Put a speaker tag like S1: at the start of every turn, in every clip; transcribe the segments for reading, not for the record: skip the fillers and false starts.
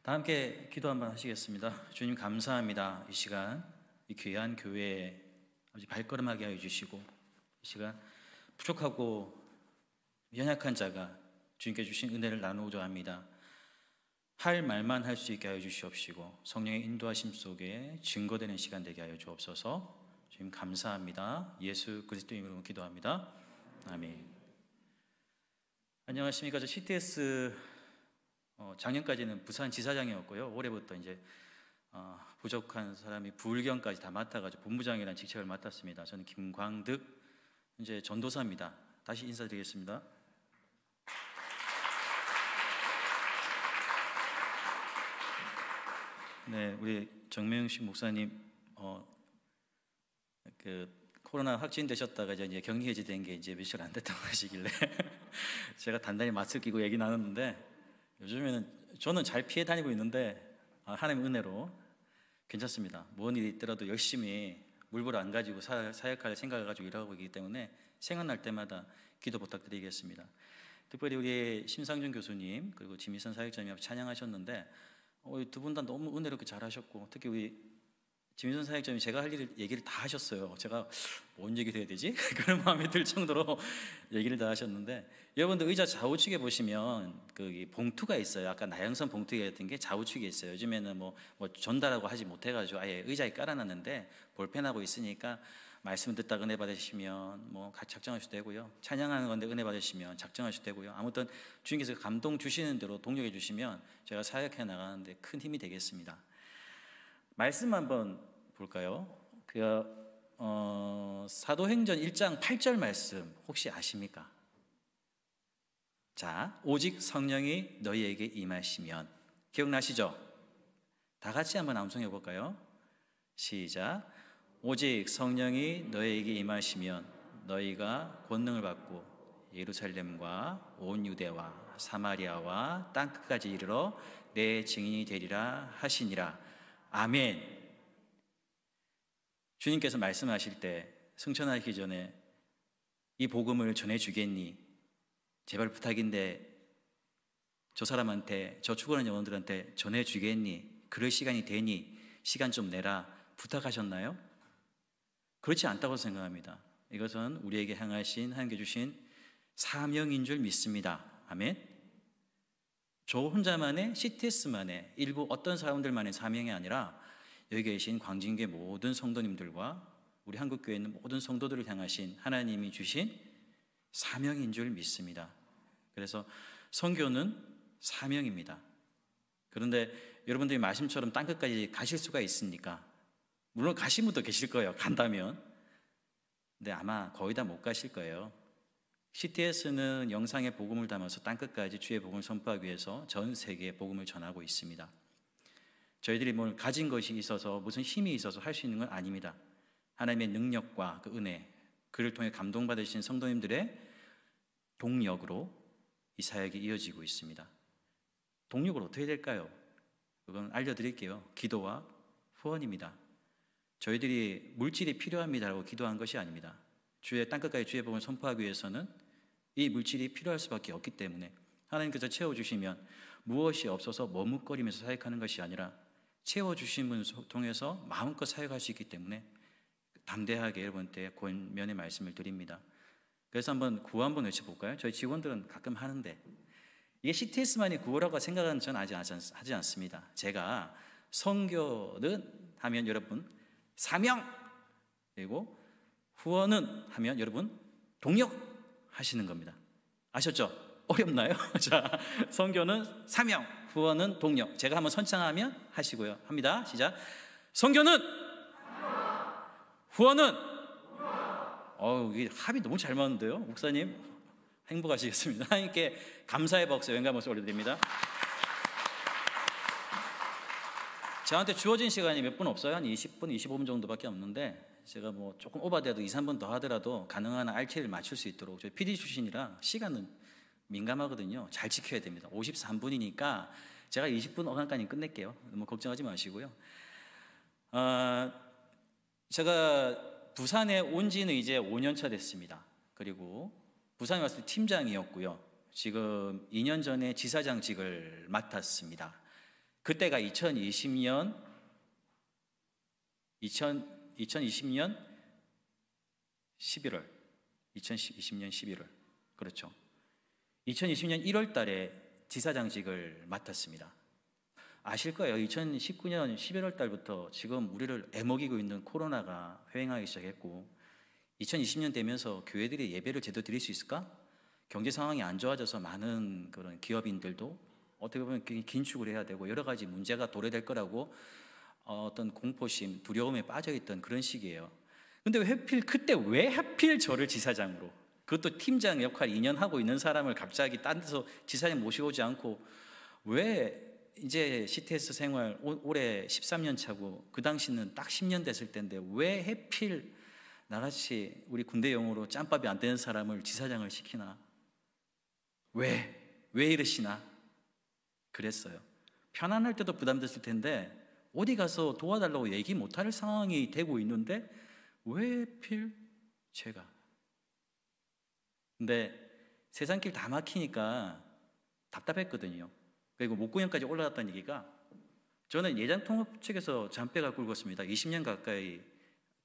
S1: 다 함께 기도 한번 하시겠습니다. 주님 감사합니다. 이 시간 이 귀한 교회에 아주 발걸음하게 하여 주시고, 이 시간 부족하고 연약한 자가 주님께 주신 은혜를 나누고자 합니다. 할 말만 할 수 있게 하여 주시옵시고, 성령의 인도하심 속에 증거되는 시간 되게 하여 주옵소서. 주님 감사합니다. 예수 그리스도 이름으로 기도합니다. 아멘. 안녕하십니까. 저 CTS 작년까지는 부산 지사장이었고요. 올해부터 이제 부족한 사람이 부울경까지 다 맡아가지고 본부장이라는 직책을 맡았습니다. 저는 김광득 이제 전도사입니다. 다시 인사드리겠습니다. 네, 우리 정명식 목사님 코로나 확진되셨다가 이제 격리 해제된 게 이제 며칠 안 됐다고 하시길래 제가 단단히 마스크 끼고 얘기 나눴는데, 요즘에는 저는 잘 피해 다니고 있는데 하나님의 은혜로 괜찮습니다. 뭔 일이 있더라도 열심히 물불 안 가지고 사역할 생각을 가지고 일하고 있기 때문에 생각날 때마다 기도 부탁드리겠습니다. 특별히 우리 심상준 교수님 그리고 지미선 사역자님 찬양하셨는데 두 분 다 너무 은혜롭게 잘하셨고, 특히 우리 지민선 사역자님이 제가 할 얘기를 다 하셨어요. 제가 뭔 얘기를 해야 되지? 그런 마음이 들 정도로 얘기를 다 하셨는데, 여러분들 의자 좌우측에 보시면 그 봉투가 있어요. 아까 나영선 봉투 같은 게 좌우측에 있어요. 요즘에는 뭐 전달하고 하지 못해가지고 아예 의자에 깔아놨는데, 볼펜하고 있으니까 말씀 듣다 은혜 받으시면 뭐 같이 작정하셔도 되고요. 찬양하는 건데 은혜 받으시면 작정하셔도 되고요. 아무튼 주님께서 감동 주시는 대로 동력해 주시면 제가 사역해 나가는데 큰 힘이 되겠습니다. 말씀 한번 볼까요? 사도행전 1장 8절 말씀 혹시 아십니까? 자, 오직 성령이 너희에게 임하시면, 기억나시죠? 다 같이 한번 암송해 볼까요? 시작. 오직 성령이 너희에게 임하시면 너희가 권능을 받고 예루살렘과 온 유대와 사마리아와 땅끝까지 이르러 내 증인이 되리라 하시니라. 아멘. 주님께서 말씀하실 때 승천하기 전에 이 복음을 전해주겠니? 제발 부탁인데 저 사람한테, 저 죽어가는 영혼들한테 전해주겠니? 그럴 시간이 되니 시간 좀 내라 부탁하셨나요? 그렇지 않다고 생각합니다. 이것은 우리에게 향하신 하나님께 주신 사명인 줄 믿습니다. 아멘. 저 혼자만의, CTS만의 일부 어떤 사람들만의 사명이 아니라 여기 계신 광진교회 모든 성도님들과 우리 한국교회에 있는 모든 성도들을 향하신 하나님이 주신 사명인 줄 믿습니다. 그래서 선교는 사명입니다. 그런데 여러분들이 말씀처럼 땅끝까지 가실 수가 있습니까? 물론 가신 분도 계실 거예요, 간다면. 근데 아마 거의 다 못 가실 거예요. CTS는 영상의 복음을 담아서 땅끝까지 주의 복음을 선포하기 위해서 전 세계에 복음을 전하고 있습니다. 저희들이 뭘 가진 것이 있어서 무슨 힘이 있어서 할 수 있는 건 아닙니다. 하나님의 능력과 그 은혜, 그를 통해 감동받으신 성도님들의 동력으로 이 사역이 이어지고 있습니다. 동력을 어떻게 될까요? 그건 알려드릴게요. 기도와 후원입니다. 저희들이 물질이 필요합니다라고 기도한 것이 아닙니다. 주의 땅끝까지 주의 복음을 선포하기 위해서는 이 물질이 필요할 수밖에 없기 때문에 하나님께서 채워주시면 무엇이 없어서 머뭇거리면서 사역하는 것이 아니라 채워주신 분을 통해서 마음껏 사역할 수 있기 때문에 담대하게 여러분께 권면의 말씀을 드립니다. 그래서 한번 구호 한번 외쳐볼까요? 저희 직원들은 가끔 하는데 이게 CTS만이 구호라고 생각은 저는 하지 않습니다. 제가 선교는 하면 여러분 사명, 그리고 후원은 하면 여러분 동력 하시는 겁니다. 아셨죠? 어렵나요? 자, 선교는 사명, 후원은 동력. 제가 한번 선창하면 하시고요. 합니다. 시작. 선교는 후원은 이게 합이 너무 잘 맞는데요. 목사님 행복하시겠습니다. 하나님께 감사의 박수, 영광의 박수 올려드립니다. 저한테 주어진 시간이 몇 분 없어요. 한 20분, 25분 정도밖에 없는데 제가 뭐 조금 오버돼도 2, 3분 더 하더라도 가능한 RT를 맞출 수 있도록, 저희 PD 출신이라 시간은 민감하거든요. 잘 지켜야 됩니다. 53분이니까 제가 20분 어간까지 끝낼게요. 너무 걱정하지 마시고요. 제가 부산에 온 지는 이제 5년 차 됐습니다. 그리고 부산에 왔을 때 팀장이었고요. 지금 2년 전에 지사장직을 맡았습니다. 그때가 2020년 11월, 2020년 11월, 그렇죠. 2020년 1월 달에 지사장직을 맡았습니다. 아실 거예요. 2019년 11월 달부터 지금 우리를 애먹이고 있는 코로나가 횡행하기 시작했고, 2020년 되면서 교회들이 예배를 제대로 드릴 수 있을까? 경제 상황이 안 좋아져서 많은 그런 기업인들도 어떻게 보면 긴축을 해야 되고 여러 가지 문제가 도래될 거라고 어떤 공포심, 두려움에 빠져있던 그런 시기예요. 근데 그때 왜 하필 저를 지사장으로, 그것도 팀장 역할 2년 하고 있는 사람을 갑자기 딴 데서 지사장 모시고지 않고, 왜 이제 CTS 생활 올해 13년 차고 그 당시는 딱 10년 됐을 때인데 왜 하필 나같이 우리 군대 용어로 짬밥이 안 되는 사람을 지사장을 시키나? 왜 이러시나? 그랬어요. 편안할 때도 부담됐을 텐데 어디 가서 도와달라고 얘기 못할 상황이 되고 있는데 왜 하필 제가? 근데 세상길 다 막히니까 답답했거든요. 그리고 목구멍까지 올라갔다는 얘기가, 저는 예장통합 측에서 잔뼈가 굵었습니다. 20년 가까이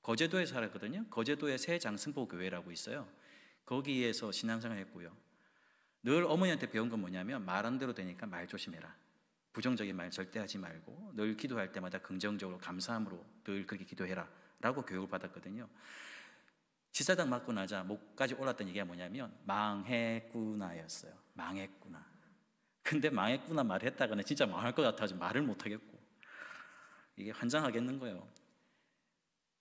S1: 거제도에 살았거든요. 거제도에 새장승포 교회라고 있어요. 거기에서 신앙생활 했고요. 늘 어머니한테 배운 건 뭐냐면 말 안 대로 되니까 말 조심해라. 부정적인 말 절대 하지 말고 늘 기도할 때마다 긍정적으로 감사함으로 늘 그렇게 기도해라 라고 교육을 받았거든요. 지사장 맡고 나자 목까지 올랐던 얘기가 뭐냐면 망했구나였어요. 망했구나. 근데 망했구나 말했다가는 진짜 망할 것 같아서 말을 못하겠고, 이게 환장하겠는 거예요.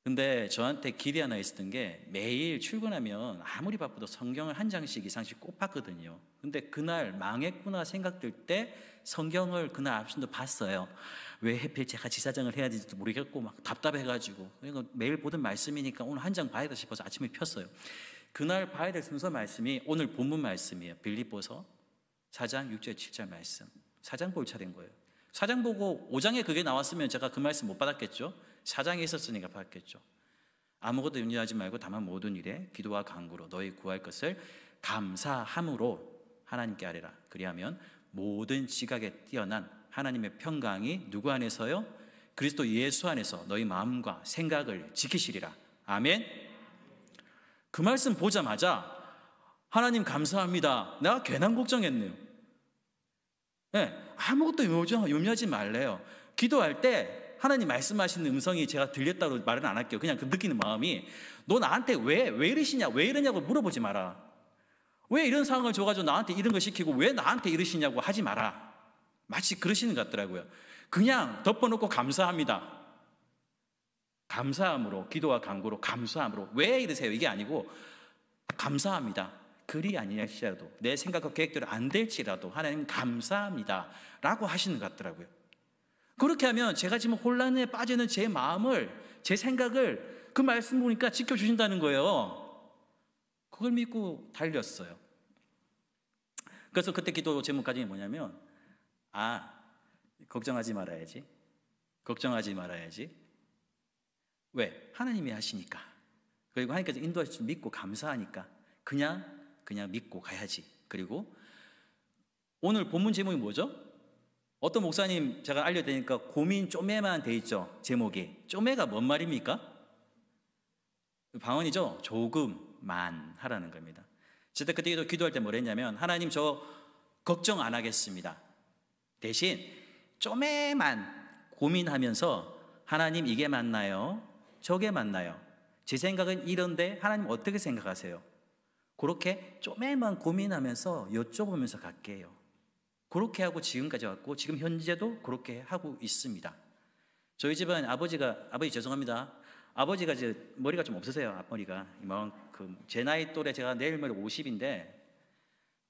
S1: 근데 저한테 기대 하나 있었던 게, 매일 출근하면 아무리 바빠도 성경을 한 장씩 이상씩 꼭 봤거든요. 근데 그날 망했구나 생각들 때 성경을 그날 아침도 봤어요. 왜 하필 제가 지사장을 해야 되지도 모르겠고 막 답답해가지고, 그러니까 매일 보던 말씀이니까 오늘 한 장 봐야겠다 싶어서 아침에 폈어요. 그날 봐야 될 순서 말씀이 오늘 본문 말씀이에요. 빌립보서 4장 6절 7절 말씀. 4장 볼 차례인 거예요. 4장 보고 5장에 그게 나왔으면 제가 그 말씀 못 받았겠죠. 4장에 있었으니까 받았겠죠. 아무것도 염려하지 말고 다만 모든 일에 기도와 간구로 너희 구할 것을 감사함으로 하나님께 아뢰라. 그리하면 모든 지각에 뛰어난 하나님의 평강이 누구 안에서요? 그리스도 예수 안에서 너희 마음과 생각을 지키시리라. 아멘. 그 말씀 보자마자 하나님 감사합니다. 내가 괜한 걱정했네요. 네, 아무것도 염려하지 말래요. 기도할 때 하나님 말씀하시는 음성이 제가 들렸다고 말은 안 할게요. 그냥 그 느끼는 마음이, 너 나한테 왜 이러시냐, 왜 이러냐고 물어보지 마라. 왜 이런 상황을 줘가지고 나한테 이런 거 시키고 왜 나한테 이러시냐고 하지 마라. 마치 그러시는 것 같더라고요. 그냥 덮어놓고 감사합니다. 감사함으로, 기도와 간구로 감사함으로. 왜 이러세요? 이게 아니고 감사합니다. 그리 아니할지라도, 내 생각과 계획대로 안 될지라도 하나님 감사합니다 라고 하시는 것 같더라고요. 그렇게 하면 제가 지금 혼란에 빠지는 제 마음을, 제 생각을 그 말씀 보니까 지켜주신다는 거예요. 그걸 믿고 달렸어요. 그래서 그때 기도 제목까지 뭐냐면, 걱정하지 말아야지. 걱정하지 말아야지. 왜? 하나님이 하시니까. 그리고 하나님께서 인도하실 줄 믿고 감사하니까 그냥 믿고 가야지. 그리고 오늘 본문 제목이 뭐죠? 어떤 목사님 제가 알려드리니까 고민 쪼매만 돼 있죠. 제목이. 쪼매가 뭔 말입니까? 방언이죠. 조금만 하라는 겁니다. 제가 그때 기도할 때 뭘 했냐면, 하나님 저 걱정 안 하겠습니다. 대신 쪼매만 고민하면서 하나님 이게 맞나요? 저게 맞나요? 제 생각은 이런데 하나님 어떻게 생각하세요? 그렇게 쪼매만 고민하면서 여쭤보면서 갈게요. 그렇게 하고 지금까지 왔고 지금 현재도 그렇게 하고 있습니다. 저희 집은 아버지 죄송합니다. 아버지가 이제 머리가 좀 없으세요. 앞머리가 이만큼. 제 나이 또래, 제가 내일 모레 50인데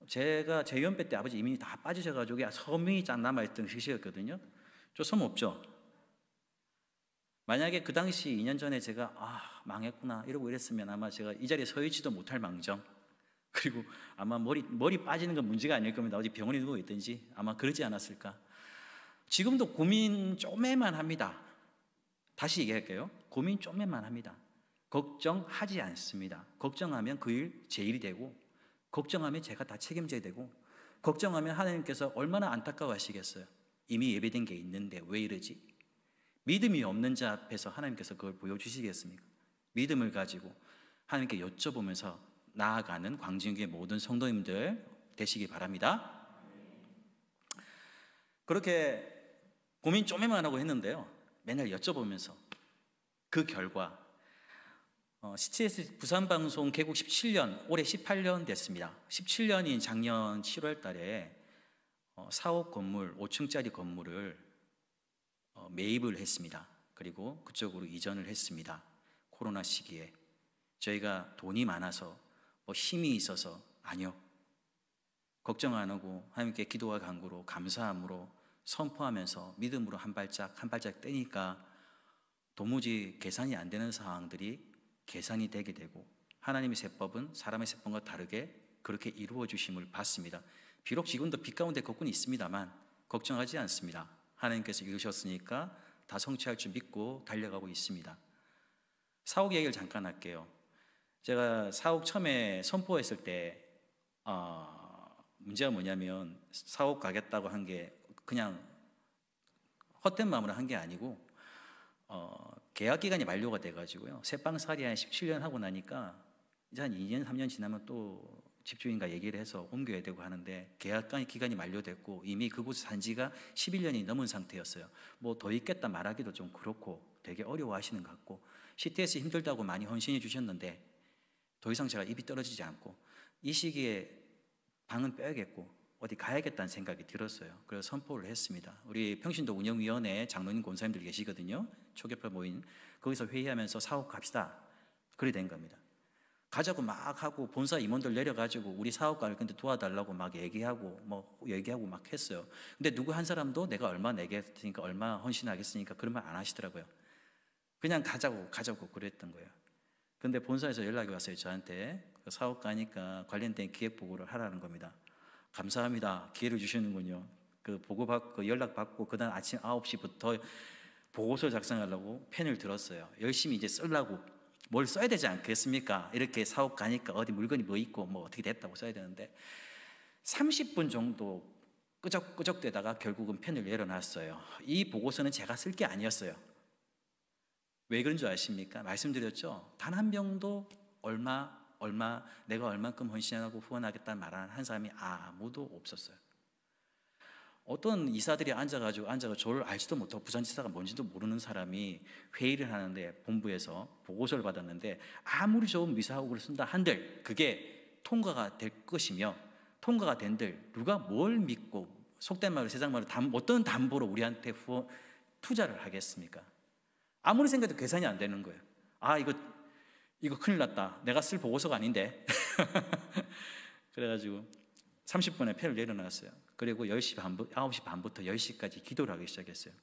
S1: 제가 제 연배 때 아버지 이미 다 빠지셔가지고 섬이 짠 남아있던 시기였거든요. 저 섬 없죠? 만약에 그 당시 2년 전에 제가 망했구나 이러고 이랬으면 아마 제가 이 자리에 서 있지도 못할 망정, 그리고 아마 머리 빠지는 건 문제가 아닐 겁니다. 어디 병원에 누워 있든지 아마 그러지 않았을까. 지금도 고민 쪼매만 합니다. 다시 얘기할게요. 고민 쪼매만 합니다. 걱정하지 않습니다. 걱정하면 그 일 제 일이 되고, 걱정하면 제가 다 책임져야 되고, 걱정하면 하나님께서 얼마나 안타까워하시겠어요. 이미 예배된 게 있는데 왜 이러지? 믿음이 없는 자 앞에서 하나님께서 그걸 보여주시겠습니까? 믿음을 가지고 하나님께 여쭤보면서 나아가는 광진교회 모든 성도님들 되시기 바랍니다. 그렇게 고민 쪼매만 하고 했는데요, 맨날 여쭤보면서 그 결과 CTS 부산방송 개국 17년, 올해 18년 됐습니다. 17년인 작년 7월 달에 사옥 건물, 5층짜리 건물을 매입을 했습니다. 그리고 그쪽으로 이전을 했습니다. 코로나 시기에. 저희가 돈이 많아서 힘이 있어서 아니요. 걱정 안 하고 하나님께 기도와 간구로 감사함으로 선포하면서 믿음으로 한 발짝 한 발짝 떼니까 도무지 계산이 안 되는 상황들이 계산이 되게 되고 하나님의 세법은 사람의 세법과 다르게 그렇게 이루어 주심을 받습니다. 비록 지금도 빛 가운데 거꾼이 있습니다만 걱정하지 않습니다. 하나님께서 이루셨으니까 다 성취할 줄 믿고 달려가고 있습니다. 사옥 얘기를 잠깐 할게요. 제가 사옥 처음에 선포했을 때 문제가 뭐냐면 사옥 가겠다고 한 게 그냥 헛된 마음으로 한 게 아니고 계약 기간이 만료가 돼가지고요. 새빵살이 한 17년 하고 나니까 이제 한 2년 3년 지나면 또 집주인과 얘기를 해서 옮겨야 되고 하는데 계약 기간이 만료됐고 이미 그곳에 산 지가 11년이 넘은 상태였어요. 뭐 더 있겠다 말하기도 좀 그렇고 되게 어려워하시는 것 같고 CTS 힘들다고 많이 헌신해 주셨는데 더 이상 제가 입이 떨어지지 않고 이 시기에 방은 빼야겠고 어디 가야겠다는 생각이 들었어요. 그래서 선포를 했습니다. 우리 평신도 운영위원회 장로님 권사님들 계시거든요. 초계파 모임 거기서 회의하면서 사옥 갑시다. 그래 된 겁니다. 가자고 막 하고 본사 임원들 내려가지고 우리 사옥 갈 건데 도와달라고 막 얘기하고 막 했어요. 근데 누구 한 사람도 내가 얼마 내겠으니까 얼마 헌신하겠으니까 그런 말 안 하시더라고요. 그냥 가자고 그랬던 거예요. 근데 본사에서 연락이 왔어요. 저한테 사옥 가니까 관련된 기획 보고를 하라는 겁니다. 감사합니다. 기회를 주시는군요. 그 보고 받고 연락 받고 그다음 아침 9시부터 보고서 작성하려고 펜을 들었어요. 열심히 이제 쓰려고 뭘 써야 되지 않겠습니까? 이렇게 사옥 가니까 어디 물건이 뭐 있고 뭐 어떻게 됐다고 써야 되는데 30분 정도 끄적끄적대다가 결국은 펜을 내려놨어요. 이 보고서는 제가 쓸 게 아니었어요. 왜 그런 줄 아십니까? 말씀드렸죠. 단 한 명도 얼마 내가 얼만큼 헌신하고 후원하겠다는 말하는 한 사람이 아무도 없었어요. 어떤 이사들이 앉아가지고 저를 알지도 못하고 부산지사가 뭔지도 모르는 사람이 회의를 하는데 본부에서 보고서를 받았는데 아무리 좋은 미사학을 쓴다 한들 그게 통과가 될 것이며 통과가 된들 누가 뭘 믿고 속된 말로 세상 말로 어떤 담보로 우리한테 투자를 하겠습니까? 아무리 생각해도 계산이 안 되는 거예요. 이거 큰일 났다. 내가 쓸 보고서가 아닌데. 그래가지고 30분에 펜을 내려놨어요. 그리고 9시 반부터 10시까지 기도를 하기 시작했어요.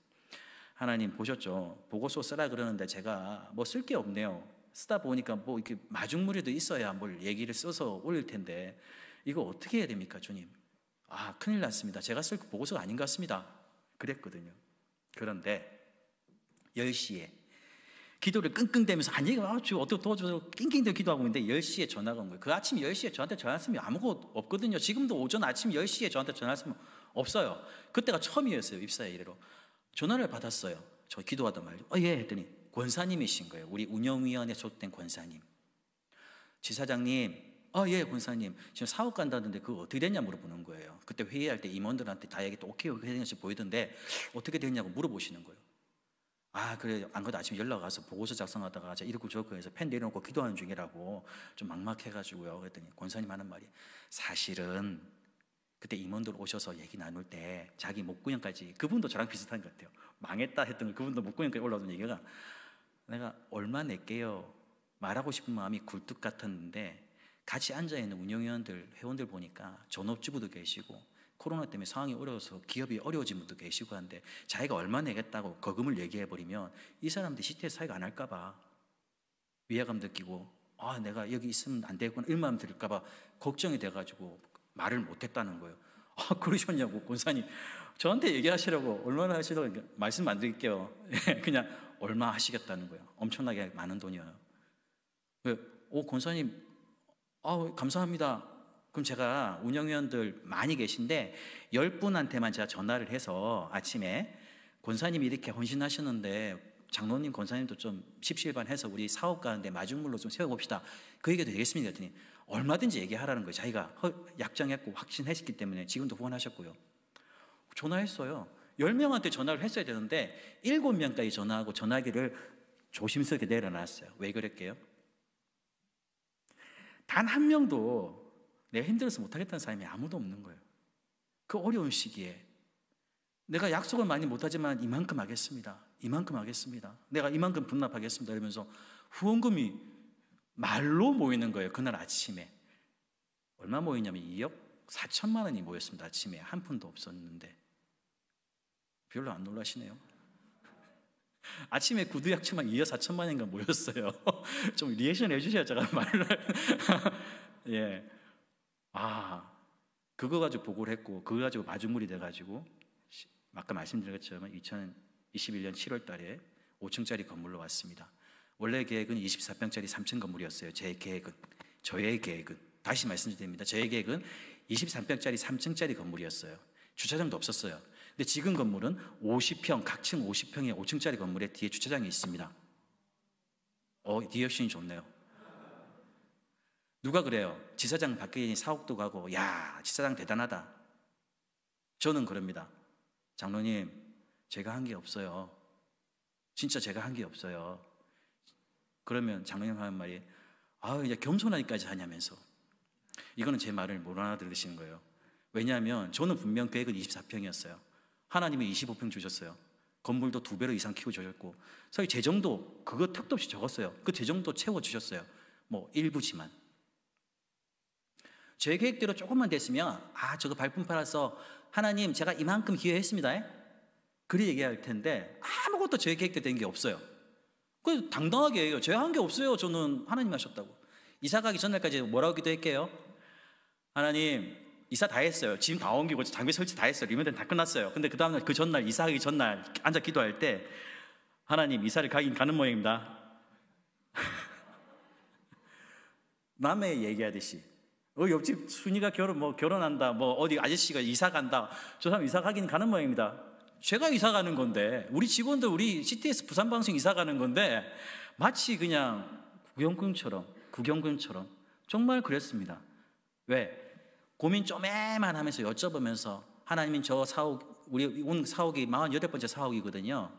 S1: 하나님 보셨죠? 보고서 쓰라 그러는데 제가 뭐 쓸 게 없네요. 쓰다 보니까 뭐 이렇게 마중물에도 있어야 뭘 얘기를 써서 올릴 텐데 이거 어떻게 해야 됩니까, 주님? 큰일 났습니다. 제가 쓸 보고서가 아닌 것 같습니다. 그랬거든요. 그런데 10시에 기도를 끙끙대면서 어떻게 도와줘서 낑낑대고 기도하고 있는데 10시에 전화가 온 거예요. 그 아침 10시에 저한테 전화했으면 아무것도 없거든요. 지금도 오전 아침 10시에 저한테 전화했으면 없어요. 그때가 처음이었어요. 입사의 이래로. 전화를 받았어요. 저 기도하다 말이죠. 예 했더니 권사님이신 거예요. 우리 운영위원회 소속된 권사님. 지사장님, 예 권사님 지금 사업 간다는데 그거 어떻게 됐냐 물어보는 거예요. 그때 회의할 때 임원들한테 다 얘기 또 오케이 되는지 보이던데 어떻게 됐냐고 물어보시는 거예요. 그래 안 그래도 아침에 연락 와서 보고서 작성하다가 이렇고 저렇고 해서 펜 내려놓고 기도하는 중이라고 좀 막막해가지고요. 그랬더니 권사님 하는 말이 사실은 그때 임원들 오셔서 얘기 나눌 때 자기 목구멍까지 그분도 저랑 비슷한 것 같아요. 망했다 했던 그분도 목구멍까지 올라오던 얘기가 내가 얼마 낼게요 말하고 싶은 마음이 굴뚝 같았는데 같이 앉아있는 운영위원들 회원들 보니까 전업주부도 계시고 코로나 때문에 상황이 어려워서 기업이 어려워진 분도 계시고 한데 자기가 얼마 내겠다고 거금을 얘기해버리면 이 사람들이 CTS 사회가 안 할까 봐 위화감 느끼고 내가 여기 있으면 안 되겠구나 이런 마음 들까 봐 걱정이 돼가지고 말을 못했다는 거예요. 그러셨냐고 권사님 저한테 얘기하시라고 얼마나 하시라고 말씀 안 드릴게요. 그냥 얼마 하시겠다는 거예요. 엄청나게 많은 돈이에요. 권사님 감사합니다. 그럼 제가 운영위원들 많이 계신데 10분한테만 제가 전화를 해서 아침에 권사님이 이렇게 헌신하셨는데 장로님 권사님도 좀 십시일반해서 우리 사업 가는데 마중물로 좀 세워봅시다. 그 얘기도 되겠습니까? 그랬더니 얼마든지 얘기하라는 거예요. 자기가 약정했고 확신했기 때문에 지금도 후원하셨고요. 전화했어요. 10명한테 전화를 했어야 되는데 7명까지 전화하고 전화기를 조심스럽게 내려놨어요. 왜 그랬게요? 단 한 명도 내가 힘들어서 못하겠다는 사람이 아무도 없는 거예요. 그 어려운 시기에 내가 약속을 많이 못하지만 이만큼 하겠습니다. 이만큼 하겠습니다. 내가 이만큼 분납하겠습니다. 이러면서 후원금이 말로 모이는 거예요. 그날 아침에. 얼마 모이냐면 2억 4천만 원이 모였습니다. 아침에 한 푼도 없었는데. 별로 안 놀라시네요. 아침에 구두약초만 2억 4천만 원인가 모였어요. 좀 리액션 해주셔야 제가 말을. 예. 그거 가지고 보고를 했고, 그거 가지고 마중물이 돼가지고, 아까 말씀드린 것처럼 2021년 7월 달에 5층짜리 건물로 왔습니다. 원래 계획은 24평짜리 3층 건물이었어요. 제 계획은. 저의 계획은. 다시 말씀드립니다. 저의 계획은 23평짜리 3층짜리 건물이었어요. 주차장도 없었어요. 근데 지금 건물은 50평, 각층 50평의 5층짜리 건물에 뒤에 주차장이 있습니다. 리액션이 좋네요. 누가 그래요? 지사장 바뀌니 사옥도 가고, 야, 지사장 대단하다. 저는 그럽니다. 장로님, 제가 한 게 없어요. 진짜 제가 한 게 없어요. 그러면 장로님 하는 말이, 이제 겸손하기까지 하냐면서. 이거는 제 말을 못 알아들으시는 거예요. 왜냐하면 저는 분명 계획은 24평이었어요. 하나님이 25평 주셨어요. 건물도 2배로 이상 키워주셨고, 사실 재정도 그거 턱도 없이 적었어요. 그 재정도 채워주셨어요. 뭐 일부지만. 제 계획대로 조금만 됐으면 저거 발품 팔아서 하나님 제가 이만큼 기여했습니다. 그리 얘기할 텐데 아무것도 제 계획대로 된 게 없어요. 그래서 당당하게 해요. 제가 한 게 없어요. 저는 하나님 하셨다고. 이사 가기 전날까지 뭐라고 기도할게요? 하나님 이사 다 했어요. 짐 다 옮기고 장비 설치 다 했어요. 리모델 다 끝났어요. 근데 그 다음날 그 전날 이사하기 전날 앉아 기도할 때 하나님 이사를 가긴 가는 모양입니다. 남의 얘기하듯이 옆집 순이가 결혼한다, 어디 아저씨가 이사 간다, 저 사람 이사 가긴 가는 모양입니다. 제가 이사 가는 건데, 우리 직원들, 우리 CTS 부산방송 이사 가는 건데, 마치 그냥 구경꾼처럼 정말 그랬습니다. 왜? 고민 쪼매만 하면서 여쭤보면서, 하나님 저 사옥, 우리 온 사옥이 48번째 사옥이거든요.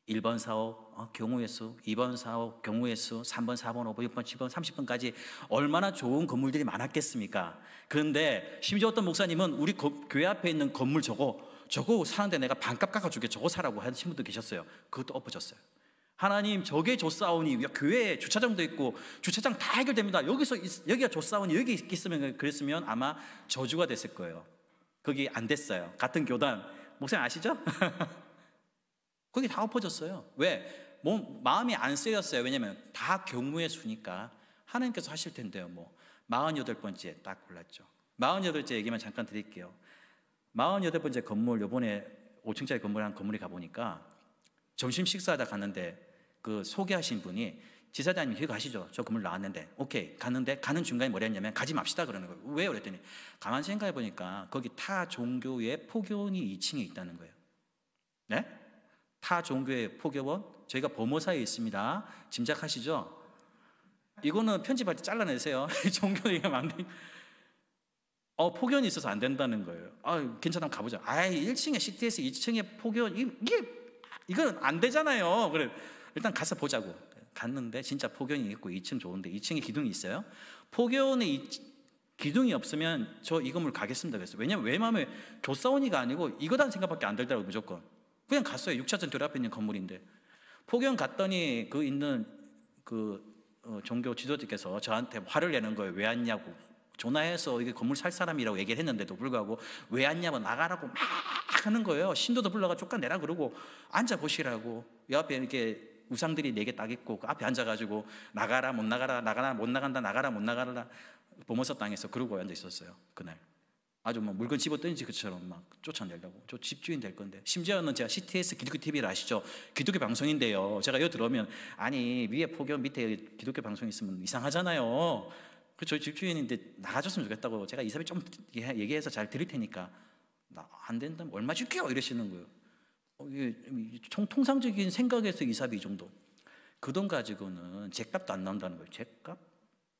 S1: 1번 사옥 경우의 수, 2번 사옥 경우의 수, 3번, 4번, 5번, 6번, 7번, 30번까지 얼마나 좋은 건물들이 많았겠습니까? 그런데 심지어 어떤 목사님은 우리 교회 앞에 있는 건물 저거 사는데 내가 반값 깎아줄게, 저거 사라고 하신 분도 계셨어요. 그것도 엎어졌어요. 하나님 저게 줬사오니, 교회에 주차장도 있고 주차장 다 해결됩니다. 여기가 줬사오니, 여기 그랬으면 아마 저주가 됐을 거예요. 거기 안 됐어요. 같은 교단 목사님 아시죠? 거기 다 엎어졌어요. 왜? 마음이 안 쓰였어요. 왜냐면 다 경무의 수니까 하나님께서 하실 텐데요. 48번째 딱 골랐죠. 48번째 얘기만 잠깐 드릴게요. 48번째 건물, 요번에 5층짜리 건물에 가보니까 점심 식사하다 갔는데 그 소개하신 분이, 지사장님 여기 가시죠. 저 건물 나왔는데. 오케이. 갔는데 가는 중간에 뭐라 했냐면 가지 맙시다 그러는 거예요. 왜요? 그랬더니 가만히 생각해 보니까 거기 타 종교의 포교원이 2층에 있다는 거예요. 네? 타 종교의 포교원, 저희가 범어사에 있습니다. 짐작하시죠? 이거는 편집할 때 잘라내세요. 종교 얘기하면 안 돼. 포교원이 있어서 안 된다는 거예요. 괜찮으면 가보자. 1층에 CTS, 2층에 포교원, 이건 안 되잖아요. 그래, 일단 가서 보자고. 갔는데 진짜 포교원이 있고 2층 좋은데 2층에 기둥이 있어요. 포교원에 기둥이 없으면 저 이 건물 가겠습니다 그랬어요. 왜냐면 교사원이가 아니고 이거다는 생각밖에 안 들더라고요. 무조건 그냥 갔어요. 6차선 교회 앞에 있는 건물인데. 포교원 갔더니 종교 지도자께서 저한테 화를 내는 거예요. 왜 왔냐고. 전화해서 이게 건물 살 사람이라고 얘기를 했는데도 불구하고 왜 왔냐고, 나가라고 막 하는 거예요. 신도도 불러가 쫓아내라 그러고 앉아보시라고. 옆에 이렇게 우상들이 4개 딱 있고 그 앞에 앉아가지고 나가라 못 나가라, 나가라 못 나간다, 나가라 못 나가라, 보모사 땅에서 그러고 앉아 있었어요. 그날 아주 물건 집어 던지 것처럼 막 쫓아내려고. 저 집주인 될 건데. 심지어는 제가 CTS 기독교 TV를 아시죠? 기독교 방송인데요, 제가 여기 들어오면 아니 위에 포교 밑에 기독교 방송 있으면 이상하잖아요. 저희 집주인인데 나가줬으면 좋겠다고 제가 이사비 좀 얘기해서 잘 드릴 테니까 나 안 된다면 얼마 줄게요 이러시는 거예요. 이게 통상적인 생각에서 이사비 정도. 그 돈 가지고는 제값도 안 나온다는 거예요. 제값?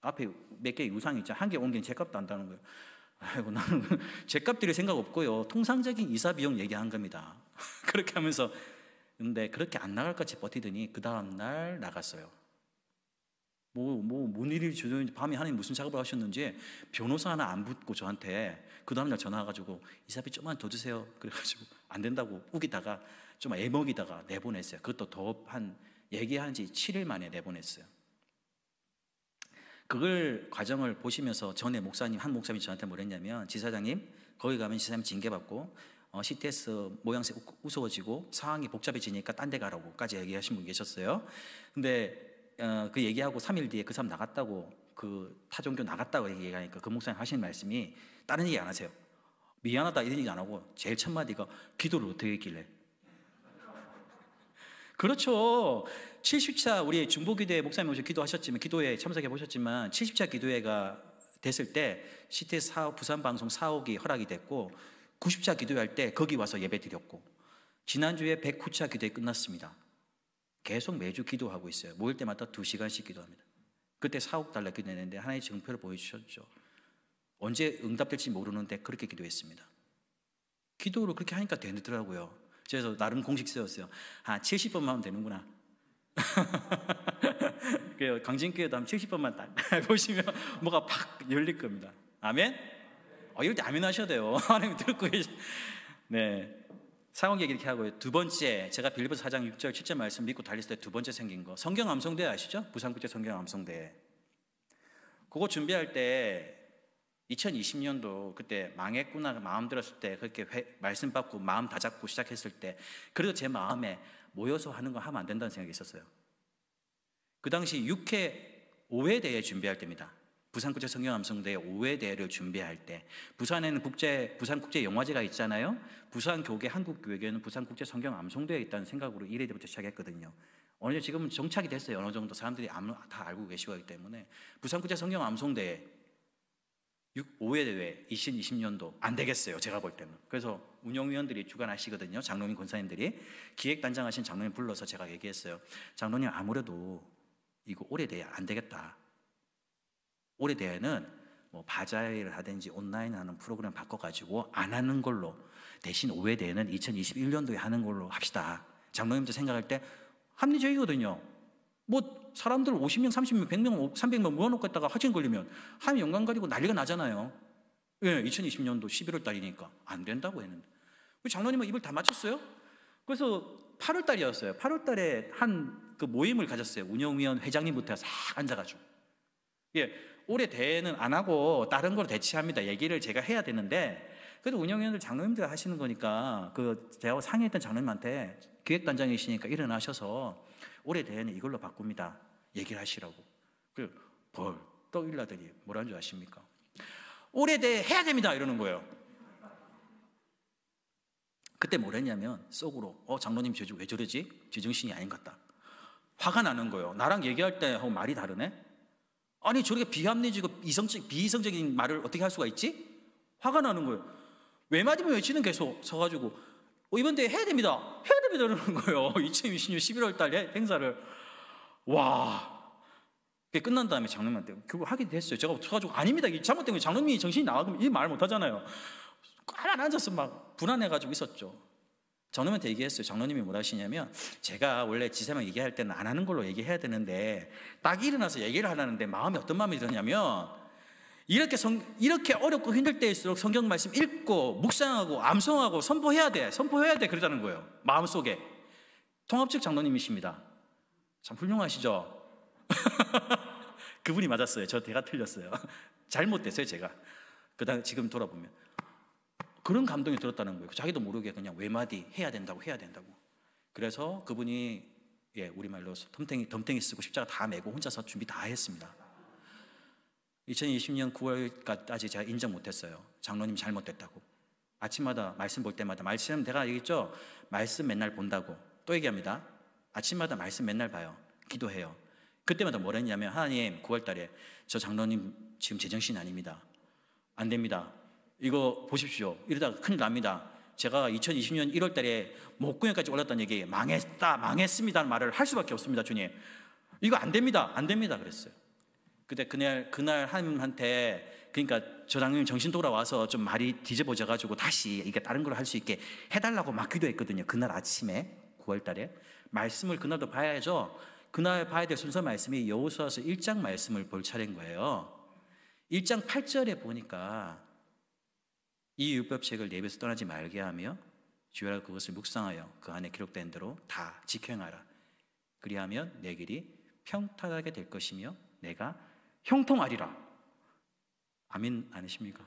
S1: 앞에 몇 개의 우상이 있죠. 한 개 옮긴 제값도 안 나온다는 거예요. 아이고 나는 제값 드릴 생각 없고요. 통상적인 이사 비용 얘기한 겁니다. 그렇게 하면서 근데 그렇게 안 나갈 것같이 버티더니 그 다음 날 나갔어요. 뭔 일이 주저인지 밤에 하나님 무슨 작업을 하셨는지 변호사 하나 안 붙고 저한테 그 다음날 전화 와가지고 이사비 좀만 더 주세요. 그래가지고 안 된다고 우기다가 좀 애먹이다가 내보냈어요. 그것도 더 한 얘기한 지 7일 만에 내보냈어요. 그걸 과정을 보시면서 전에 한 목사님이 저한테 뭐랬냐면 지사장님 거기 가면 지사님 징계받고 CTS 모양새 우스워지고 상황이 복잡해지니까 딴 데 가라고까지 얘기하신 분 계셨어요. 근데 그 얘기하고 3일 뒤에 그 사람 나갔다고 그 타종교 나갔다고 얘기하니까 그 목사님 하신 말씀이 다른 얘기 안 하세요. 미안하다 이런 얘기 안 하고 제일 첫 마디가 기도를 어떻게 했길래. 그렇죠. 70차 우리 중보기도회 목사님 오셔서 기도하셨지만 기도회에 참석해 보셨지만 70차 기도회가 됐을 때 CTS 사업 부산방송 사옥이 허락이 됐고 90차 기도회 할 때 거기 와서 예배 드렸고 지난주에 109차 기도회 끝났습니다. 계속 매주 기도하고 있어요. 모일 때마다 2시간씩 기도합니다. 그때 4억 달러 기도했는데 하나의 증표를 보여주셨죠. 언제 응답될지 모르는데 그렇게 기도했습니다. 기도를 그렇게 하니까 되더라고요. 그래서 나름 공식 세웠어요. 70번만 하면 되는구나. 강진교회도 한 70번만 딱 보시면 뭐가 팍 열릴 겁니다. 아멘? 이럴 때 아멘 하셔야 돼요. 하나님 듣고 계시. 네. 상황 얘기 이렇게 하고요. 두 번째, 제가 빌립보서 4장 6절 7절 말씀 믿고 달렸을 때 두 번째 생긴 거 성경 암송대회 아시죠? 부산국제 성경 암송대회. 그거 준비할 때 2020년도 그때 망했구나 마음 들었을 때 그렇게 말씀 받고 마음 다 잡고 시작했을 때 그래도 제 마음에 모여서 하는 거 하면 안 된다는 생각이 있었어요. 그 당시 6회 5회 대회 준비할 때입니다. 부산국제 성경암송대회 5회 대회를 준비할 때 부산에는 부산국제 영화제가 있잖아요. 부산교계 한국교회는 부산국제 성경암송대회에 있다는 생각으로 1회 때부터 시작했거든요. 어느 정도 지금은 정착이 됐어요. 어느 정도 사람들이 다 알고 계시고 하기 때문에 부산국제 성경암송대회 5회 대회 2020년도 안 되겠어요. 제가 볼 때는. 그래서 운영위원들이 주관하시거든요. 장로님 권사님들이 기획단장하신 장로님 불러서 제가 얘기했어요. 장로님 아무래도 이거 올해 대회 안 되겠다. 올해 대회는 뭐 바자회를 하든지 온라인 하는 프로그램 바꿔가지고 안 하는 걸로 대신 5회 대회는 2021년도에 하는 걸로 합시다. 장로님들 생각할 때 합리적이거든요. 뭐 사람들 50명, 30명, 100명, 300명 모아놓고 있다가 확진 걸리면 하면 연관 가리고 난리가 나잖아요. 예, 2020년도 11월 달이니까 안 된다고 했는데 장로님은 입을 다 맞췄어요. 그래서 8월 달이었어요. 8월 달에 한 그 모임을 가졌어요. 운영위원 회장님부터 싹 앉아가지고 예, 올해 대회는 안 하고 다른 걸 대체합니다. 얘기를 제가 해야 되는데 그래도 운영위원들 장로님들 하시는 거니까 그 제가 상의했던 장로님한테 기획단장이시니까 일어나셔서 올해 대회는 이걸로 바꿉니다. 얘기를 하시라고. 그리고 벌떡 일나더니 뭐라는 줄 아십니까? 올해 대회 해야 됩니다. 이러는 거예요. 그때 뭐랬냐면 속으로 장로님 왜 저러지? 제정신이 아닌 것 같다. 화가 나는 거예요. 나랑 얘기할 때 하고 말이 다르네? 아니 저렇게 비합리적이고 비이성적인 말을 어떻게 할 수가 있지? 화가 나는 거예요. 외마디면 외치는 계속 서가지고 이번 대회 해야 됩니다. 해야 됩니다. 이러는 거예요. 2020년 11월 달에 행사를. 와. 그게 끝난 다음에 장로님한테 결국 하게 됐어요. 제가 서가지고 아닙니다. 이게 잘못된 거예요. 장로님이 정신이 나가면 이 말 못하잖아요. 가만히 앉아서 막 불안해가지고 있었죠. 장로님한테 얘기했어요. 장로님이 뭘 하시냐면 제가 원래 지사명 얘기할 때는 안 하는 걸로 얘기해야 되는데 딱 일어나서 얘기를 하라는데 마음이 어떤 마음이 드냐면 이렇게 어렵고 힘들 때일수록 성경 말씀 읽고 묵상하고 암송하고 선포해야 돼 그러자는 거예요. 마음속에. 통합측 장로님이십니다. 참 훌륭하시죠? 그분이 맞았어요. 저 대가 틀렸어요. 잘못됐어요 제가. 그다음 지금 돌아보면 그런 감동이 들었다는 거예요. 자기도 모르게 그냥 외마디 해야 된다고. 그래서 그분이 우리말로 덤탱이 쓰고 십자가 다 메고 혼자서 준비 다 했습니다. 2020년 9월까지 제가 인정 못했어요. 장로님 잘못됐다고. 아침마다 말씀 볼 때마다 말씀 내가 얘기했죠. 말씀 맨날 본다고 또 얘기합니다. 아침마다 말씀 맨날 봐요. 기도해요. 그때마다 뭐라 했냐면, 하나님 9월 달에 저 장로님 지금 제정신 아닙니다. 안 됩니다. 이거 보십시오. 이러다가 큰일 납니다. 제가 2020년 1월 달에 목구멍까지 올랐다는 얘기, 망했다, 망했습니다는 말을 할 수밖에 없습니다, 주님. 이거 안 됩니다. 안 됩니다. 그랬어요. 근데 그날 하나님한테, 그러니까 저 장로님 정신 돌아와서 좀 말이 뒤집어져가지고 다시 이게 다른 걸 할 수 있게 해달라고 막 기도했거든요. 그날 아침에 9월 달에 말씀을 그날도 봐야죠. 그날 봐야 될 순서 말씀이 여호수아서 1장 말씀을 볼 차례인 거예요. 1장 8절에 보니까 이 율법책을 내 입에서 떠나지 말게 하며 주야로 그것을 묵상하여 그 안에 기록된 대로 다 지켜 행하라. 그리하면 내 길이 평탄하게 될 것이며 내가 형통하리라. 아멘 아니십니까?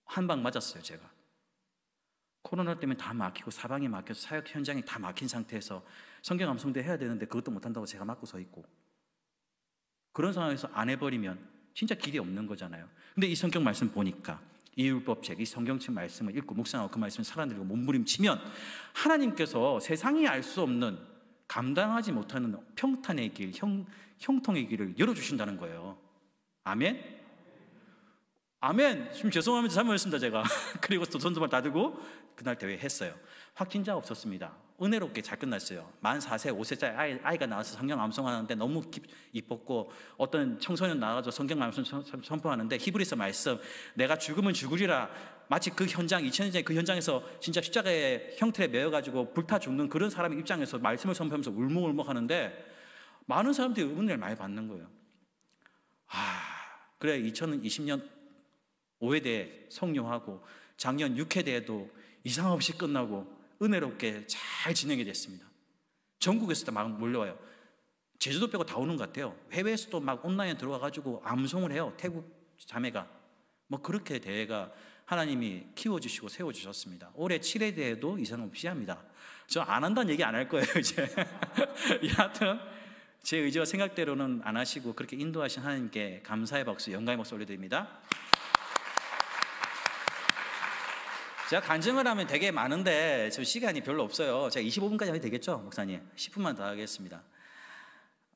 S1: 한 방 맞았어요. 제가 코로나 때문에 다 막히고 사방이 막혀서 사역 현장이 다 막힌 상태에서 성경 암송대 해야 되는데 그것도 못한다고 제가 막고 서 있고, 그런 상황에서 안 해버리면 진짜 길이 없는 거잖아요. 근데 이 성경 말씀 보니까 이 율법책, 이 성경책 말씀을 읽고 묵상하고 그 말씀을 살아내고 몸부림치면 하나님께서 세상이 알 수 없는, 감당하지 못하는 평탄의 길, 형통의 길을 열어주신다는 거예요. 아멘? 아멘. 좀 죄송합니다. 잘못했습니다 제가. 그리고 또 손톱을 다들고 그날 대회 했어요. 확진자 없었습니다. 은혜롭게 잘 끝났어요. 만 4세 5세짜리 아이가 나와서 성경 암송하는데 너무 이뻤고, 어떤 청소년 나와서 성경 암송 선포하는데 히브리서 말씀, 내가 죽으면 죽으리라, 마치 그 현장, 2000년 전에 그 현장에서 진짜 십자가의 형틀에 매여가지고 불타 죽는 그런 사람의 입장에서 말씀을 선포하면서 울먹울먹 하는데 많은 사람들이 은혜를 많이 받는 거예요. 그래 2020년 5회대 성료하고 작년 6회대에도 이상 없이 끝나고 은혜롭게 잘 진행이 됐습니다. 전국에서도 막 몰려와요. 제주도 빼고 다 오는 것 같아요. 해외에서도 막 온라인 들어와가지고 암송을 해요. 태국 자매가. 뭐 그렇게 대회가 하나님이 키워주시고 세워주셨습니다. 올해 7회 대회도 이상 없이 합니다. 저 안 한다는 얘기 안 할 거예요 이제. 여하튼 제 의지와 생각대로는 안 하시고 그렇게 인도하신 하나님께 감사의 박수, 영광의 박수 올려드립니다. 제가 간증을 하면 되게 많은데 지금 시간이 별로 없어요. 제가 25분까지 하면 되겠죠, 목사님? 10분만 더 하겠습니다.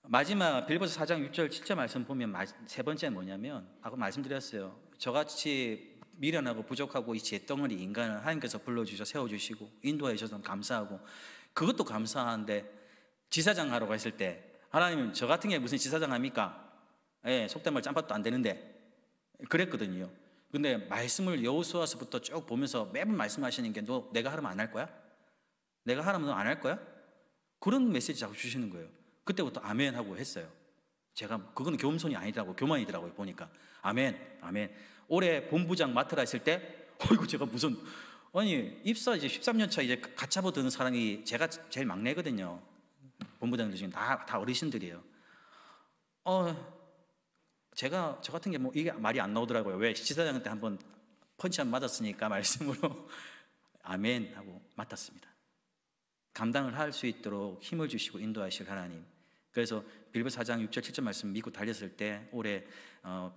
S1: 마지막 빌보서 4장 6절 7절 말씀 보면 세 번째는 뭐냐면, 아까 말씀드렸어요. 저같이 미련하고 부족하고 이 잿덩어리 인간을 하나님께서 불러주셔서 세워주시고 인도해 주셔서 감사하고, 그것도 감사한데 지사장 하라고 했을 때 하나님은 저 같은 게 무슨 지사장 합니까? 예, 속된 말 짬밥도 안 되는데 그랬거든요. 근데 말씀을 여호수아서부터 쭉 보면서 매번 말씀하시는 게, 너 내가 하라면 안 할 거야? 내가 하라면 너 안 할 거야? 그런 메시지 자꾸 주시는 거예요. 그때부터 아멘 하고 했어요. 제가 그건 겸손이 아니더라고, 교만이더라고요. 보니까 아멘, 아멘. 올해 본부장 맡으라 했을 때 어이구 제가 무슨, 아니 입사 이제 13년 차 이제 가차보 드는 사람이 제가 제일 막내거든요. 본부장들 중에 다 어르신들이에요. 제가 저 같은 게 뭐 이게 말이 안 나오더라고요. 왜? 지사장한테 한번 펀치 한 맞았으니까 말씀으로 아멘 하고 맡았습니다. 감당을 할 수 있도록 힘을 주시고 인도하실 하나님. 그래서 빌보서 4장 6절 7절 말씀 믿고 달렸을 때 올해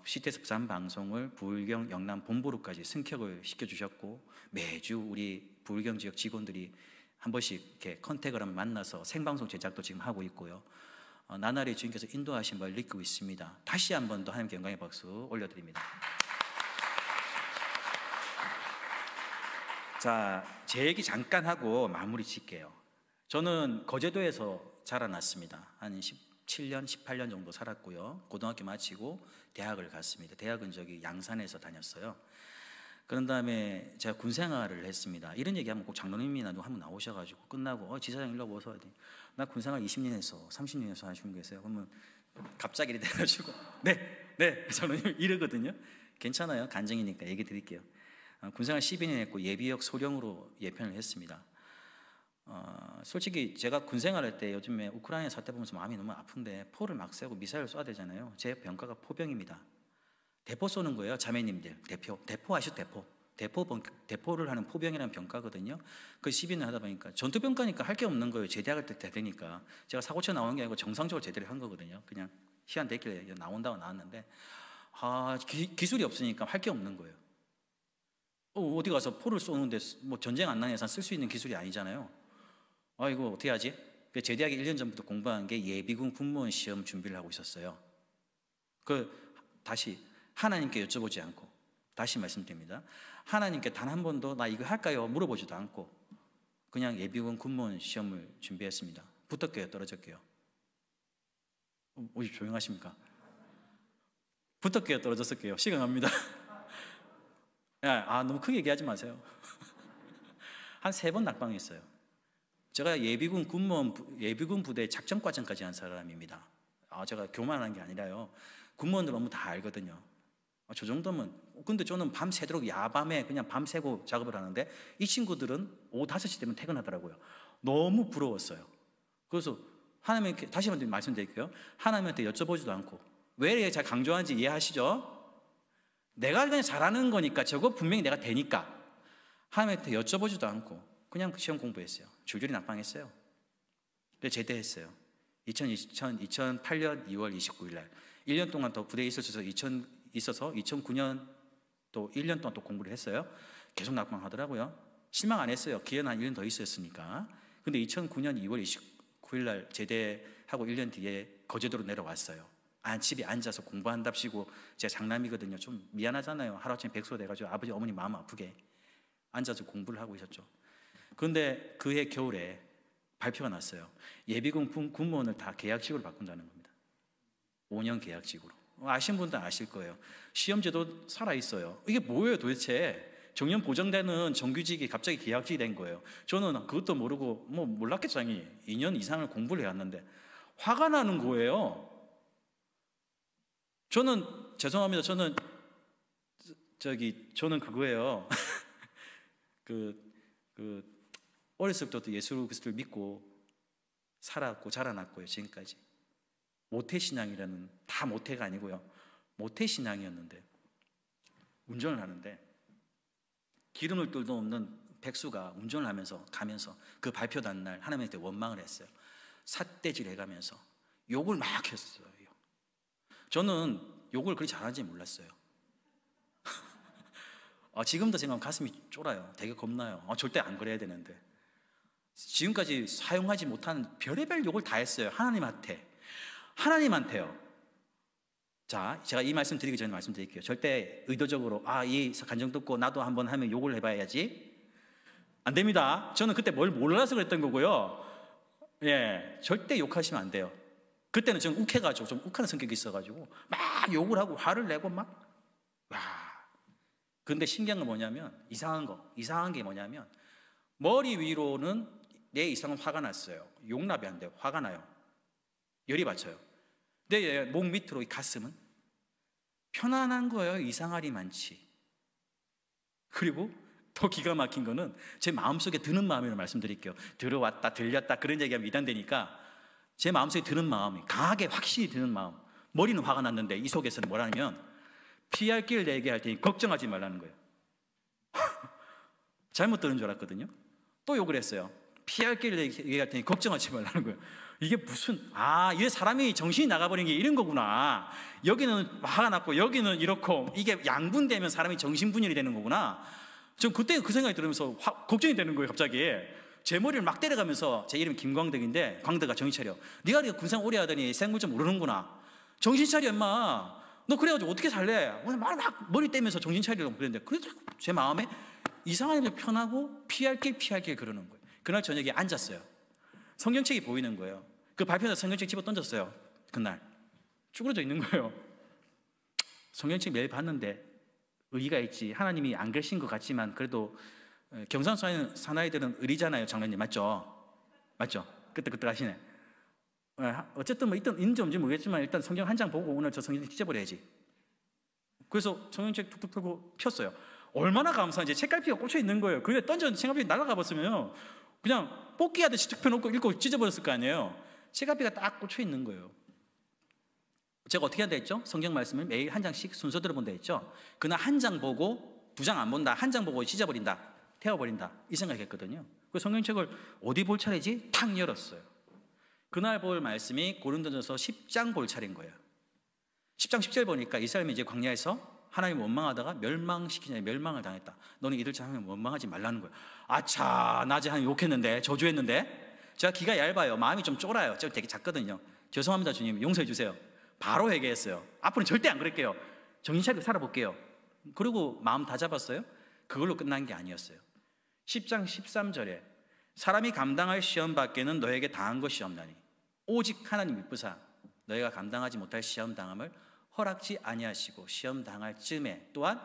S1: CTS 부산 방송을 부울경 영남 본부로까지 승격을 시켜주셨고, 매주 우리 부울경 지역 직원들이 한 번씩 이렇게 컨택을 하면 만나서 생방송 제작도 지금 하고 있고요. 나날이 주님께서 인도하신 바를 느끼고 있습니다. 다시 한 번 더 하나님께 영광의 박수 올려드립니다. 자, 제 얘기 잠깐 하고 마무리 짓게요. 저는 거제도에서 자라났습니다. 한 17년, 18년 정도 살았고요. 고등학교 마치고 대학을 갔습니다. 대학은 저기 양산에서 다녔어요. 그런 다음에 제가 군생활을 했습니다. 이런 얘기하면 꼭 장로님이나 누가 한번 나오셔가지고 끝나고 지사장 일로 와서 나 군생활 20년 했어, 30년 했어 하시는 거 계세요. 그러면 갑자기 이렇게 돼가지고 네 장로님 이러거든요. 괜찮아요, 간증이니까 얘기 드릴게요. 군생활 12년 했고 예비역 소령으로 예편을 했습니다. 솔직히 제가 군생활할 때 요즘에 우크라이나 사태 보면서 마음이 너무 아픈데 포를 막 쐬고 미사일을 쏴야 되잖아요. 제 병가가 포병입니다. 대포 쏘는 거예요, 자매님들. 대포 아시죠? 대포를 하는 포병이라는 병가거든요. 그 12년 하다 보니까 전투병가니까 할 게 없는 거예요. 제대할 때 되니까. 제가 사고쳐 나온 게 아니고 정상적으로 제대를 한 거거든요. 그냥 시간 됐길래 나온다고 나왔는데 기술이 없으니까 할 게 없는 거예요. 어디 가서 포를 쏘는데 뭐 전쟁 안 나는 이상 쓸 수 있는 기술이 아니잖아요. 이거 어떻게 하지? 제대하기 1년 전부터 공부한 게 예비군 군무원 시험 준비를 하고 있었어요. 다시 하나님께 여쭤보지 않고, 다시 말씀드립니다. 하나님께 단 한 번도 나 이거 할까요? 물어보지도 않고 그냥 예비군 군무원 시험을 준비했습니다. 붙었게요? 떨어졌게요? 왜 조용하십니까? 붙었게요? 떨어졌을게요? 시간 갑니다. 너무 크게 얘기하지 마세요. 한 3번 낙방했어요. 제가 예비군 부대 작전과정까지 한 사람입니다. 제가 교만한 게 아니라요. 군무원들 너무 다 알거든요. 저 정도면. 근데 저는 밤새도록 야밤에 그냥 밤새고 작업을 하는데 이 친구들은 오후 5시 되면 퇴근하더라고요. 너무 부러웠어요. 그래서 하나님께, 다시 한번 말씀드릴게요. 하나님한테 여쭤보지도 않고. 왜 잘 강조하는지 이해하시죠? 내가 그냥 잘하는 거니까, 저거 분명히 내가 되니까 하나님한테 여쭤보지도 않고 그냥 시험 공부했어요. 줄줄이 낙방했어요. 그래서 제대했어요. 2008년 2월 29일 날 1년 동안 더 부대에 있어서 2009년 또 1년 동안 또 공부를 했어요. 계속 낙방하더라고요. 실망 안 했어요. 기회는 한 1년 더 있었으니까. 근데 2009년 2월 29일 날 제대하고 1년 뒤에 거제도로 내려왔어요. 집에 앉아서 공부한답시고, 제가 장남이거든요. 좀 미안하잖아요. 하루아침에 백수가 돼가지고 아버지 어머니 마음 아프게 앉아서 공부를 하고 있었죠. 그런데 그해 겨울에 발표가 났어요. 예비군 군무원을 다 계약직으로 바꾼다는 겁니다. 5년 계약직으로. 아신 분들은 아실 거예요. 시험제도 살아있어요. 이게 뭐예요 도대체? 정년 보장되는 정규직이 갑자기 계약직이 된 거예요. 저는 그것도 모르고 몰랐겠죠. 2년 이상을 공부를 해왔는데 화가 나는 거예요. 저는 죄송합니다. 저는 그거예요. 어렸을 때부터 예수 그리스도를 믿고 살았고 자라났고요. 지금까지. 모태신앙이라는, 다 모태가 아니고요. 모태신앙이었는데 운전을 하는데 기름을 뜰도 없는 백수가 운전을 가면서 그 발표단 날 하나님한테 원망을 했어요. 삿대질 해가면서 욕을 막 했어요. 저는 욕을 그리 잘하는지 몰랐어요. 지금도 생각하면 가슴이 쫄아요. 되게 겁나요. 절대 안 그래야 되는데. 지금까지 사용하지 못하는 별의별 욕을 다 했어요. 하나님한테요. 자, 제가 이 말씀 드리기 전에 말씀드릴게요. 절대 의도적으로 이 간정 듣고 나도 한번 하면 욕을 해봐야지, 안 됩니다. 저는 그때 뭘 몰라서 그랬던 거고요. 절대 욕하시면 안 돼요. 그때는 저는 욱해가지고, 좀 욱하는 성격이 있어가지고 막 욕을 하고 화를 내고 근데 신기한 건 뭐냐면, 이상한 게 뭐냐면, 머리 위로는 내 이상은 화가 났어요. 용납이 안 돼요. 화가 나요. 열이 받쳐요. 내 목 밑으로 이 가슴은 편안한 거예요. 이상할이 많지. 그리고 더 기가 막힌 거는 제 마음속에 드는 마음이라고 말씀드릴게요. 들어왔다 들렸다 그런 얘기하면 이단되니까 제 마음속에 드는 마음이, 강하게 확실히 드는 마음. 머리는 화가 났는데 이 속에서는 뭐라면, 피할 길을 내게 할 테니 걱정하지 말라는 거예요. 잘못 들은 줄 알았거든요. 또 욕을 했어요. 피할 길을 내게 할 테니 걱정하지 말라는 거예요. 이게 무슨, 이게 사람이 정신이 나가버린 게 이런 거구나. 여기는 화가 났고 여기는 이렇고, 이게 양분되면 사람이 정신분열이 되는 거구나. 전 그때 그 생각이 들으면서 걱정이 되는 거예요. 갑자기 제 머리를 막 때려가면서, 제 이름이 김광덕인데, 광덕아 정신 차려. 네가 이렇게 군생 오래 하더니 생물 좀 모르는구나. 정신 차려 임마. 너 그래가지고 어떻게 살래? 오늘 막 머리 떼면서 정신 차리려고 그랬는데, 그래도 제 마음에 이상한 일이 편하고 피할 길 그러는 거예요. 그날 저녁에 앉았어요. 성경책이 보이는 거예요. 그 발표에서 성경책 집어 던졌어요. 그날 쭈그러져 있는 거예요. 성경책 매일 봤는데 의의가 있지, 하나님이 안 계신 것 같지만 그래도 경상 사나이들은 의리잖아요. 장로님 맞죠? 그때 하시네. 어쨌든 일단 있는지 없는지 모르겠지만 일단 성경 한 장 보고 오늘 저 성경책 찢어버려야지. 그래서 성경책 툭툭 펴고 폈어요. 얼마나 감사한지. 책갈피가 꽂혀 있는 거예요. 그런데 던졌는데 책갈피 날아가 봤으면 그냥 뽑기 하듯이 툭 펴놓고 읽고 찢어버렸을 거 아니에요. 책갈피가 딱 꽂혀 있는 거예요. 제가 어떻게 한다 했죠? 성경 말씀을 매일 한 장씩 순서대로 본다 했죠? 그날 한 장 보고 2장 안 본다, 한 장 보고 찢어버린다, 태워버린다, 이 생각했거든요. 그 성경책을 어디 볼 차례지? 탁 열었어요. 그날 볼 말씀이 고린도전서 10장 볼 차례인 거예요. 10장 10절 보니까 이 사람이 이제 광야에서 하나님 원망하다가 멸망시키냐, 멸망을 당했다. 너는 이들처럼 원망하지 말라는 거예요. 아차, 낮에 한 욕했는데, 저주했는데, 제가 귀가 얇아요. 마음이 좀 쫄아요. 제가 되게 작거든요. 죄송합니다 주님, 용서해 주세요. 바로 회개했어요. 앞으로는 절대 안 그럴게요. 정신 차리고 살아볼게요. 그리고 마음 다 잡았어요. 그걸로 끝난 게 아니었어요. 10장 13절에 사람이 감당할 시험 밖에는 너에게 당한 것이 없나니 오직 하나님 미쁘사 너희가 감당하지 못할 시험 당함을 허락지 아니하시고 시험 당할 쯤에 또한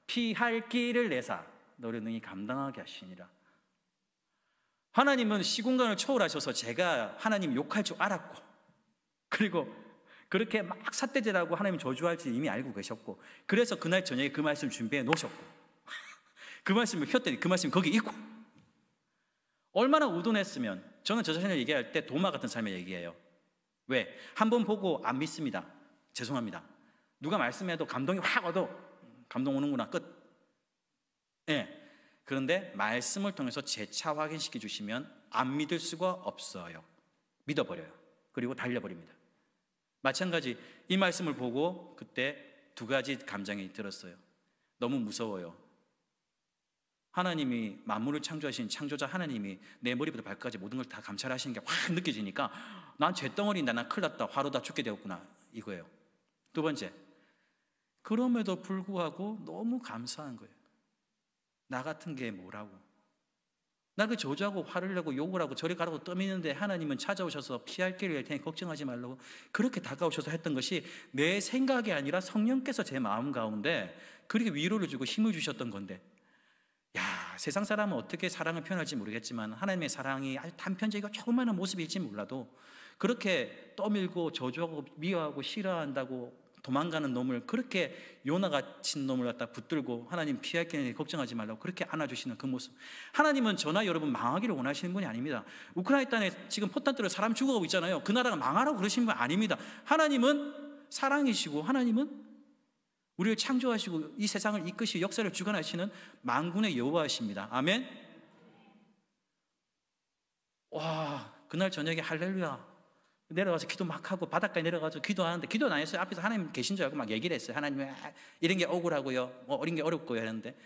S1: 피할 길을 내사 너를 능히 감당하게 하시니라. 하나님은 시공간을 초월하셔서 제가 하나님 욕할 줄 알았고, 그리고 그렇게 막 삿대질하고 하나님 저주할지 이미 알고 계셨고, 그래서 그날 저녁에 그 말씀 준비해 놓으셨고, 그 말씀을 켰더니 그 말씀이 거기 있고, 얼마나 우둔했으면. 저는 저 자신을 얘기할 때 도마 같은 삶을 얘기해요. 왜? 한번 보고 안 믿습니다. 죄송합니다. 누가 말씀해도 감동이 확 얻어. 감동 오는구나, 끝. 예. 그런데 말씀을 통해서 재차 확인시켜 주시면 안 믿을 수가 없어요. 믿어버려요. 그리고 달려버립니다. 마찬가지 이 말씀을 보고 그때 두 가지 감정이 들었어요. 너무 무서워요. 하나님이 만물을 창조하신 창조자 하나님이 내 머리부터 발끝까지 모든 걸 다 감찰하시는 게 확 느껴지니까 난 죄덩어리인다, 난 큰일 났다, 화로다, 죽게 되었구나, 이거예요. 두 번째, 그럼에도 불구하고 너무 감사한 거예요. 나 같은 게 뭐라고. 나 그 저주하고 화를 내고 욕을 하고 저리 가라고 떠미는데 하나님은 찾아오셔서 피할 길을 낼 테니 걱정하지 말라고 그렇게 다가오셔서 했던 것이 내 생각이 아니라 성령께서 제 마음 가운데 그렇게 위로를 주고 힘을 주셨던 건데, 야, 세상 사람은 어떻게 사랑을 표현할지 모르겠지만 하나님의 사랑이 아주 단편적이고 조그마한 모습일지 몰라도 그렇게 떠밀고 저주하고 미워하고 싫어한다고 도망가는 놈을, 그렇게 요나같은 놈을 갖다 붙들고 하나님 피할 게 걱정하지 말라고 그렇게 안아주시는 그 모습. 하나님은 저나 여러분 망하기를 원하시는 분이 아닙니다. 우크라이나 땅에 지금 포탄들로 사람 죽어가고 있잖아요. 그 나라가 망하라고 그러시는 분 아닙니다. 하나님은 사랑이시고 하나님은 우리를 창조하시고 이 세상을 이끄시 역사를 주관하시는 만군의 여호와이십니다. 아멘. 와, 그날 저녁에 할렐루야 내려가서 기도 막 하고 바닷가에 내려가서 기도하는데, 기도는 안 했어요. 앞에서 하나님 계신 줄 알고 막 얘기를 했어요. 하나님 이런 게 억울하고요, 어린 게 어렵고요 했는데,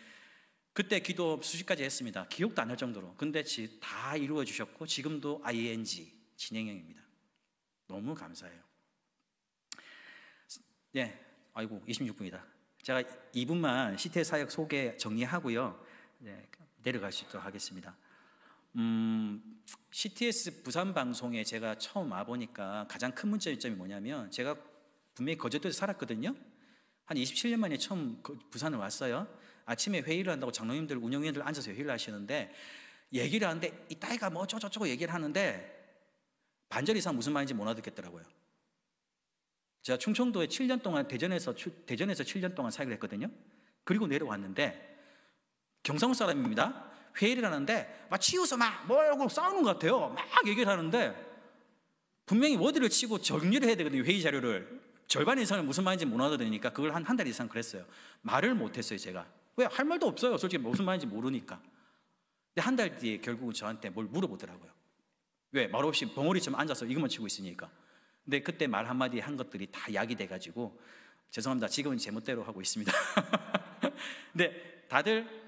S1: 그때 기도 수십 가지 했습니다. 기억도 안 날 정도로. 근데 다 이루어 주셨고 지금도 ING 진행형입니다. 너무 감사해요. 예, 아이고 26분이다. 제가 2분만 CTS 사역 소개 정리하고요, 네, 내려갈 수 있도록 하겠습니다. CTS 부산 방송에 제가 처음 와보니까 가장 큰 문제점이 뭐냐면, 제가 분명히 거제도에서 살았거든요. 한 27년 만에 처음 부산을 왔어요. 아침에 회의를 한다고 장로님들, 운영위원들 앉아서 회의를 하시는데 얘기를 하는데 이 딸가 뭐 저쩌고 얘기를 하는데 반절 이상 무슨 말인지 못 알아듣겠더라고요. 제가 충청도에 7년 동안 대전에서 7년 동안 사역을 했거든요. 그리고 내려왔는데 경상도 사람입니다. 회의를 하는데 막 치우서 막 뭐라고 싸우는 것 같아요. 막 얘기를 하는데 분명히 워드를 치고 정리를 해야 되거든요. 회의 자료를. 절반 이상은 무슨 말인지 못 알아들으니까 그걸 한 달 이상 그랬어요. 말을 못했어요. 제가. 왜? 할 말도 없어요. 솔직히 무슨 말인지 모르니까. 근데 한 달 뒤에 결국은 저한테 뭘 물어보더라고요. 왜? 말없이 벙어리처럼 앉아서 이것만 치고 있으니까. 근데 그때 말 한마디 한 것들이 다 약이 돼가지고, 죄송합니다. 지금은 제멋대로 하고 있습니다. 근데 다들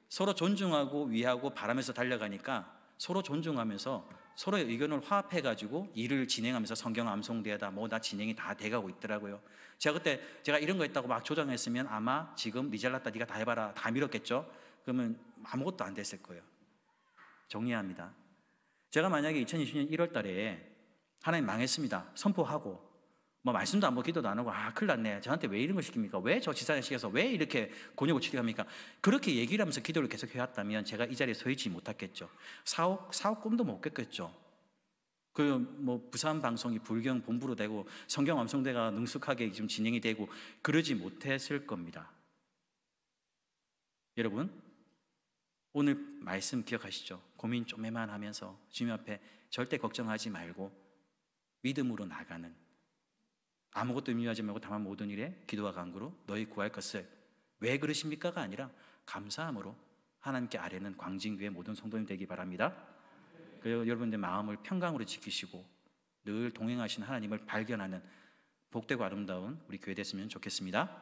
S1: 서로 존중하고 위하고 바라면서 달려가니까 서로 존중하면서 서로의 의견을 화합해가지고 일을 진행하면서 성경 암송대에다 뭐 다 진행이 다 돼가고 있더라고요. 제가 그때 제가 이런 거 했다고 막 조장했으면 아마 지금 니 잘났다 네가 다 해봐라 다 밀었겠죠. 그러면 아무것도 안 됐을 거예요. 정리합니다. 제가 만약에 2020년 1월 달에 하나님 망했습니다 선포하고 뭐 말씀도 안 보고 기도도 안 하고 큰일 났네, 저한테 왜 이런 걸 시킵니까, 왜 저 지사를 시켜서 왜 이렇게 곤욕을 치료합니까, 그렇게 얘기를 하면서 기도를 계속 해왔다면 제가 이 자리에 서 있지 못했겠죠. 사업 꿈도 못 깼겠죠. 그 뭐 부산 방송이 불경 본부로 되고 성경 암송대가 능숙하게 지금 진행이 되고 그러지 못했을 겁니다. 여러분, 오늘 말씀 기억하시죠? 고민 좀만 하면서 주님 앞에 절대 걱정하지 말고 믿음으로 나가는, 아무것도 염려하지 말고 다만 모든 일에 기도와 간구로 너희 구할 것을 왜 그러십니까가 아니라 감사함으로 하나님께 아뢰는 광진교회 모든 성도님 되기 바랍니다. 그리고 여러분들 마음을 평강으로 지키시고 늘 동행하시는 하나님을 발견하는 복되고 아름다운 우리 교회 됐으면 좋겠습니다.